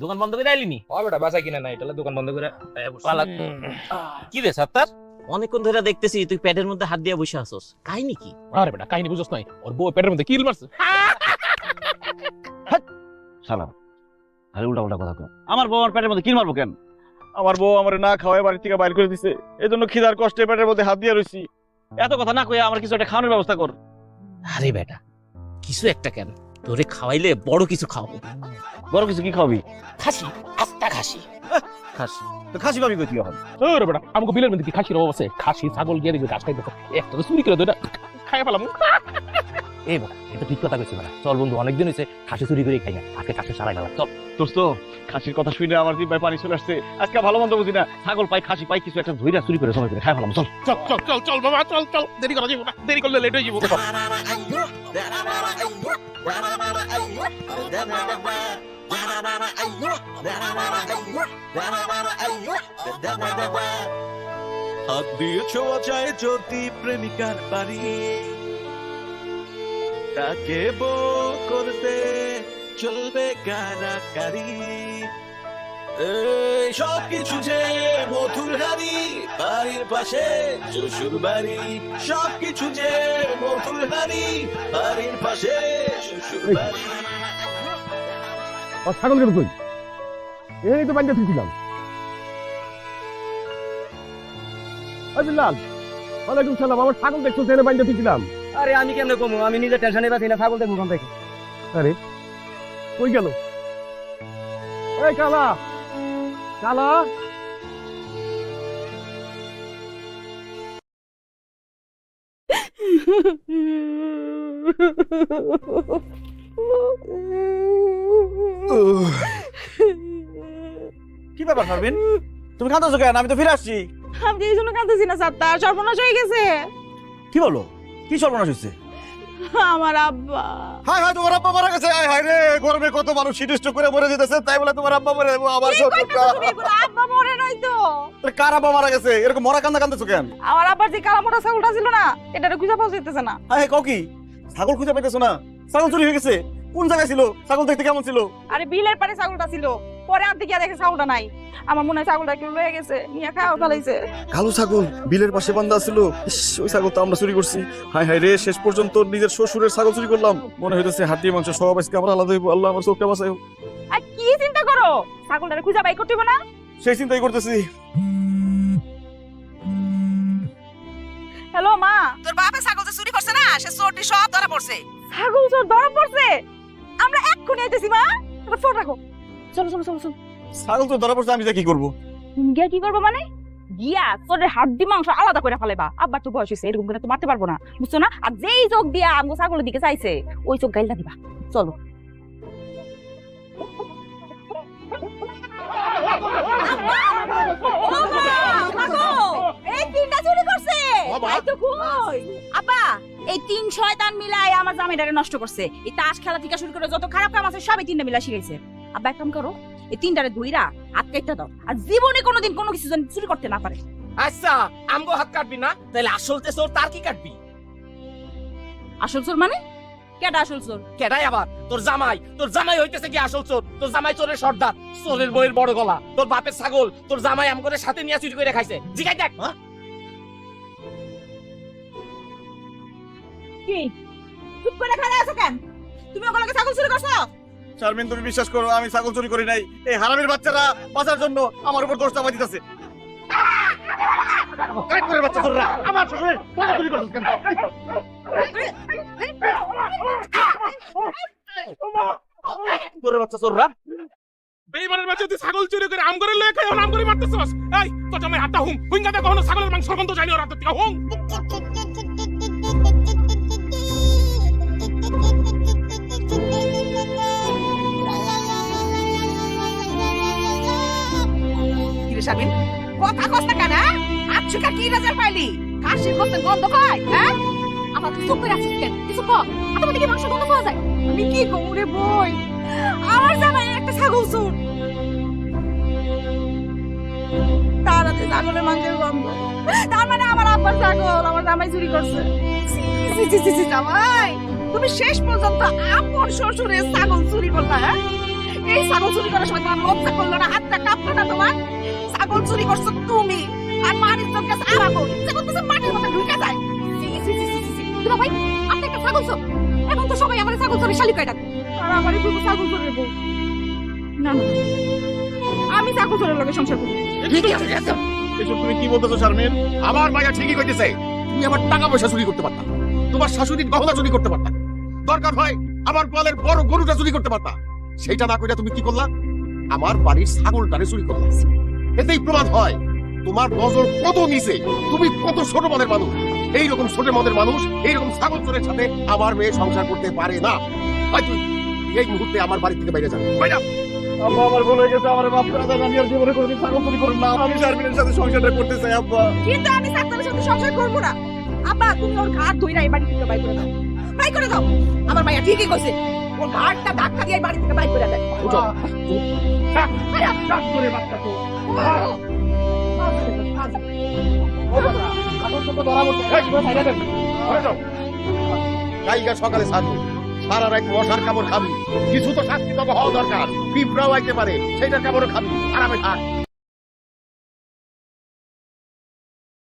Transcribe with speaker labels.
Speaker 1: দোকান বন্ধ করে আইলিনি?
Speaker 2: বেটা বাসা কিনা নাই, তাহলে দোকান বন্ধ করে
Speaker 1: কি রে সাত্তার, অনেকক্ষণ ধরে দেখতেছি তুই পেটের মধ্যে হাত দিয়ে বসে আছস, কাহিনী কি?
Speaker 2: আরে বেটা কাহিনী বুঝছ নাই, ওর বউ পেটের মধ্যে কিল মারছে।
Speaker 3: শালা আরে উল্টা উল্টা কথা কয়।
Speaker 4: আমার বউ আমার পেটের মধ্যে কিল মারবো কেন? আমার বউ আমার না খাওয়ায় বাড়ি থেকে বাইর করে দিছে, এই জন্য খিদার কষ্টে পেটের মধ্যে হাত দিয়ে রইছি। এত কথা না কইয়া আমার কিছু একটা খাওয়ানোর ব্যবস্থা কর।
Speaker 1: আরে বেটা কিছু একটা কেন, তোরে খাওয়াইলে বড় কিছু খাওয়াবো।
Speaker 4: বড় কিছু কি খাওয়াবি?
Speaker 1: খাসি, আস্তা খাসি।
Speaker 4: খাসি তো খাসি পাবি কই তুই এখন?
Speaker 2: আরে বেটা আমাকে বিলের মধ্যে কি খাসির অভাব আছে? খাসি ছাগল গিয়ে দেখবি গাছ খাইতেছে, একটা তো চুরি করে দুইটা খাইয়া ফেলাম।
Speaker 3: এই বেটা এটা ঠিক কথা কইছিস বেটা। চল বন্ধু, অনেকদিন হইছে খাসি চুরি করে খাই না, আজকে খাসি সারাই না। চল
Speaker 4: দোস্ত, খাসির কথা শুনে আমার জিহ্বায় পানি চলে আসছে। আজকে ভালো মন্দ বুঝি না, ছাগল পাই খাসি পাই কিছু একটা ধইরা চুরি করে সময় করে খাই ফেলাম। চল
Speaker 2: চল চল চল চল বাবা, চল চল, দেরি করা যাবে না, দেরি করলে লেট হয়ে যাবো।
Speaker 5: হাত দিয়ে ছোঁয়া যায় যদি প্রেমিকার বাড়ি, তাকে বউ করতে চলবে কারাকারি। সব কিছু যে মধুর হারি, বাড়ির পাশে শ্বশুর বাড়ি। সব কিছু যে মধুর হারি, বাড়ির পাশে শ্বশুর বাড়ি।
Speaker 2: ছাগল কেন কই? এই তো বান্ধা দিয়েছিলাম। লাল ওয়ালাইকুম সালাম, আমার ছাগল দেখছো ট্রেনে বান্ধা দিয়েছিলাম।
Speaker 4: আরে আমি কেমনে কমু, আমি নিজে টেনশনে পাচ্ছি না, ছাগল দেখবো কোন থেকে?
Speaker 2: আরে কই গেল? এই কালা কালা,
Speaker 4: কি ব্যাপার পারবেন, তুমি কাঁদছো কেন? আমি তো ফিরে আসছি।
Speaker 6: আমি এই জন্য কাঁদতেছি না স্যার, তার সর্বনাশ হয়ে গেছে।
Speaker 4: কি বলো? কি সর্বনাশ হচ্ছে?
Speaker 6: আমার আব্বা।
Speaker 4: হায় হায়, তোমার আব্বা মারা গেছে। হায় হায় রে, গরমে কত মানুষ সিটিস্ট করে মরে যেতেছে, তাই বলে তোমার আব্বা মরে যাবো? আমার
Speaker 6: আব্বা মরে নাই তো।
Speaker 4: কার আব্বা মারা গেছে? এরকম মরা কান্দা কান্দতেছো কেন?
Speaker 6: আমার আব্বার যে কালা মোটা ছাগলটা ছিল না, এটা খুঁজে পাওয়া যেতেছে না।
Speaker 4: হায় হায়, কি ছাগল খুঁজে পাইতেছো না? ছাগল চুরি হয়ে গেছে? কোন জায়গায় ছিল? ছাগল দেখতে কেমন ছিল?
Speaker 6: আরে বিলের পারে ছাগলটা ছিল, পরে আনতে গিয়ে দেখে ছাগলটা নাই। আমার মনে হয় ছাগলটা কেউ লয়ে গেছে, নিয়ে খাওয়া ফেলাইছে।
Speaker 4: কালো ছাগল বিলের পাশে বান্ধা ছিল। ওই ছাগল তো আমরা চুরি করছি। হায় হায় রে, শেষ পর্যন্ত নিজের শ্বশুরের ছাগল চুরি করলাম। মনে হইতেছে হাড্ডি মাংস সব আজকে আমরা আলাদা হইব। আল্লাহ আমার চোখটা বাঁচাই।
Speaker 6: আর কি চিন্তা করো, ছাগলটা খুঁজে বাই করতে হবে না?
Speaker 4: সেই চিন্তাই করতেছি।
Speaker 6: হ্যালো মা,
Speaker 7: তোর বাপে ছাগল যে চুরি করছে না, সে চোরটি সব ধরা পড়ছে।
Speaker 6: ছাগল চোর ধরা পড়ছে? আমরা এক্ষুনি আইতেছি মা, এবার ফোন রাখো। চলো চলো চলো চলো।
Speaker 4: ছাগল তো ধরা পড়ছে, আমি যা কি করবো?
Speaker 6: গিয়া কি করবো মানে? গিয়া তোদের হাড্ডি মাংস আলাদা করে ফেলাইবা। আব্বার তো বয়স হয়েছে, এরকম করে তো মারতে পারবো না, বুঝছো না? আর যেই চোখ দিয়া আমগো ছাগলের দিকে চাইছে, ওই চোখ গাইলা দিবা। চলো। এই তিনটা চুরি করছে। আব্বা, এই তিন শয়তান মিলাই আমার জামাইটারে নষ্ট করছে। এই তাস খেলা থেকে শুরু করে যত খারাপ কাম আছে সবই তিনটা মিলা শিখাইছে। আব্বা এক কাম করো, এই তিনটারে ধইরা হাত কাটতে দাও, আর জীবনে কোনোদিন কোনো কিছু যেন চুরি করতে না পারে।
Speaker 1: আচ্ছা আমগো হাত কাটবি না, তাহলে আসল চোর তার কি কাটবি?
Speaker 6: আসল চোর মানে? কেডা আসল চোর?
Speaker 1: কেডাই আবার? তোর জামাই হইতেছে কি আসল চোর? তোর জামাই চোরের সর্দার, চোরের বইয়ের বড় গলা। তোর বাপের ছাগল তোর জামাই আমগরে সাথে নিয়ে চুরি করে খাইছে। জিগাই দেখ।
Speaker 6: কি চুপ করে খাড়া আছো কেন? তুমি ওগুলোকে ছাগল চুরি করছো?
Speaker 4: শারমিন, তুমি বিশ্বাস করো আমি ছাগল চুরি করি নাই। এই হারামির বাচ্চারা বাঁচার জন্য আমার উপর দোষ চাপাই দিতেছে। বাচ্চা চোররা আমার শ্বশুরের ছাগল চুরি করছিস কেন?
Speaker 1: বাচ্চা চোররা
Speaker 2: বেইমানের বাচ্চা তুই ছাগল চুরি করে আম করে লয়ে খাই, আম করে মারতেছস। এই তো জামাই হাতটা হুম হুইঙ্গাতে কখনো ছাগলের মাংস গন্ধ জানি ওর হাত থেকে হুম।
Speaker 7: কিরে শাবিন, কথা কষ্ট কেন? আচ্ছুকা কি নজর পাইলি? কাশির করতে গন্ধ পাই, হ্যাঁ? আমার চুপ করে আছিস কেন? কিছু কর। আপনার দিকে মাংস গন্ধ পাওয়া যায়।
Speaker 6: আমি কি করব রে বই? আমার জামাই একটা ছাগল চোর। তারাতে ছাগলের মাংসের গন্ধ, তার মানে আমার আব্বার ছাগল আমার জামাই চুরি করছে। ছি ছি
Speaker 7: ছি, ছি, ছি, ছি, জামাই তুমি শেষ পর্যন্ত আপন শ্বশুরের ছাগল চুরি করলা হ্যাঁ? এই ছাগল চুরি করার সময় তোমার লজ্জা করলো না, হাতটা কাঁপলো না তোমার? ছাগল চুরি করছো তুমি আর মানিক তোর কাছে আরাবো ইচ্ছে করতেছে মাটির মধ্যে ঢুকে যায়। ছি, ছি, ছি, ছি, ছি, ছি। দুলা ভাই আপনি একটা ছাগল চোর, এখন তো সবাই আমার ছাগল চোরের শালিকায় ডাকবে আর আমারই বলবো ছাগল চোরের বউ। না না, আমি ছাগল চোরের লোকের সংসার করবো।
Speaker 4: এসব তুমি কি বলতেছো শারমিন?
Speaker 8: আমার মাইয়া ঠিকই কইতেছে, তুমি আমার টাকা পয়সা চুরি করতে পারতা, তোমার শাশুড়ির গহনা চুরি করতে পারতা, দরকার হয় আমার গোয়ালের বড় গরুটা চুরি করতে পারতা। সেইটা না কইরা তুমি কি করলা? আমার বাড়ির ছাগলটারে চুরি করলা। এতেই প্রমাণ হয় তোমার নজর কত নিচে, তুমি কত ছোট মনের মানুষ। এইরকম ছোট মনের মানুষ এইরকম ছাগল চোরের সাথে আমার মেয়ে সংসার করতে পারে না। হয় তুই এই মুহূর্তে আমার বাড়ি থেকে বাইরে যাবে। বাইরে যা।
Speaker 4: আব্বা আমার ভুল হয়ে গেছে, আমার মাফ করে দেন। আমি আর জীবনে কোনোদিন ছাগল চুরি করব না। আমি শারমিনের সাথে সংসারটা করতে চাই আব্বা।
Speaker 6: কিন্তু আমি সাত্তারের সাথে সংসার করবো না। আব্বা তুমি ওর ঘাট ধইরা এই বাড়ি থেকে বাই করে দাও, বাই করে দাও। আমার মাইয়া ঠিকই কইছে, ওর ঘাটটা ধাক্কা দিয়ে এই বাড়ি থেকে বাই করে দেয়।
Speaker 8: উঠো। কালকে সকালে ছাড়বো, সারা রাত মশার কামড় খাবি, কিছু তো শাস্তি তোকে হওয়া দরকার। পিঁপড়াও আইতে পারে, সেটার কামড় খাবি, আরামে থাক।